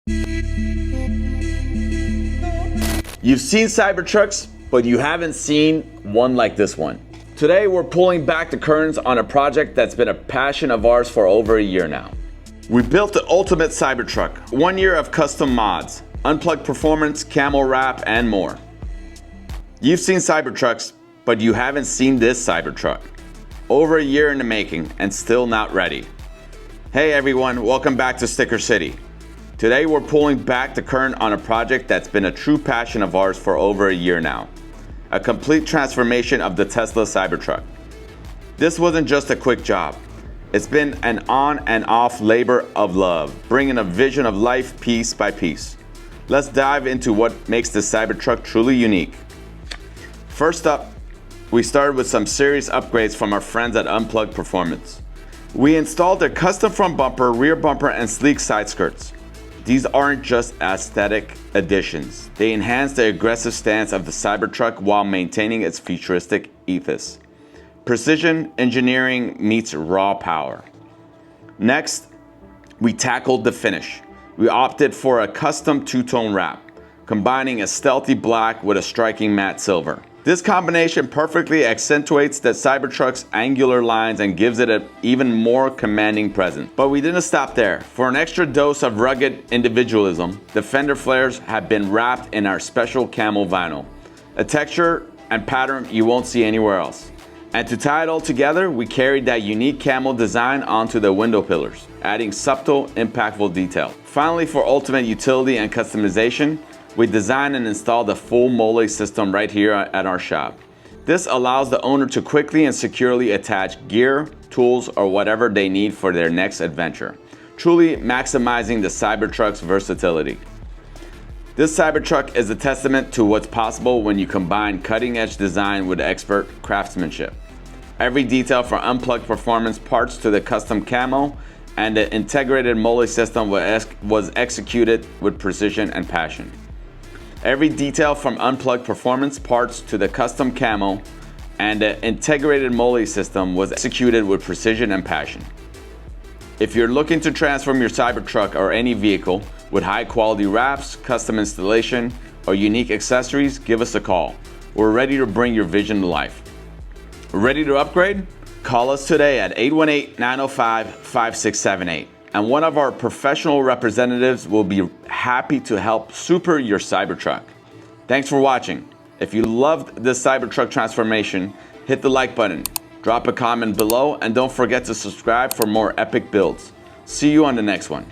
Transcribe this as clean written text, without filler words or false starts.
You've seen Cybertrucks, but you haven't seen one like this one. Today we're pulling back the curtains on a project that's been a passion of ours for over a year now. We built the ultimate Cybertruck, 1 year of custom mods, unplugged performance, camo wrap, and more. You've seen Cybertrucks, but you haven't seen this Cybertruck. Over a year in the making and still not ready. Hey everyone, welcome back to Sticker City. Today we're pulling back the curtain on a project that's been a true passion of ours for over a year now. A complete transformation of the Tesla Cybertruck. This wasn't just a quick job. It's been an on and off labor of love, bringing a vision of life piece by piece. Let's dive into what makes the Cybertruck truly unique. First up, we started with some serious upgrades from our friends at Unplugged Performance. We installed their custom front bumper, rear bumper, and sleek side skirts. These aren't just aesthetic additions. They enhance the aggressive stance of the Cybertruck while maintaining its futuristic ethos. Precision engineering meets raw power. Next, we tackled the finish. We opted for a custom two-tone wrap, combining a stealthy black with a striking matte silver. This combination perfectly accentuates the Cybertruck's angular lines and gives it an even more commanding presence. But we didn't stop there. For an extra dose of rugged individualism, the fender flares have been wrapped in our special camo vinyl, a texture and pattern you won't see anywhere else. And to tie it all together, we carried that unique camo design onto the window pillars, adding subtle, impactful detail. Finally, for ultimate utility and customization, we designed and installed a full MOLLE system right here at our shop. This allows the owner to quickly and securely attach gear, tools, or whatever they need for their next adventure, truly maximizing the Cybertruck's versatility. This Cybertruck is a testament to what's possible when you combine cutting-edge design with expert craftsmanship. Every detail from unplugged performance parts to the custom camo and the integrated MOLLE system was executed with precision and passion. Every detail from unplugged performance parts to the custom camo and the integrated MOLLE system was executed with precision and passion. If you're looking to transform your Cybertruck or any vehicle with high quality wraps, custom installation, or unique accessories, give us a call. We're ready to bring your vision to life. Ready to upgrade? Call us today at 818-905-5678. And one of our professional representatives will be happy to help super your Cybertruck. Thanks for watching. If you loved this Cybertruck transformation, hit the like button, drop a comment below, and don't forget to subscribe for more epic builds. See you on the next one.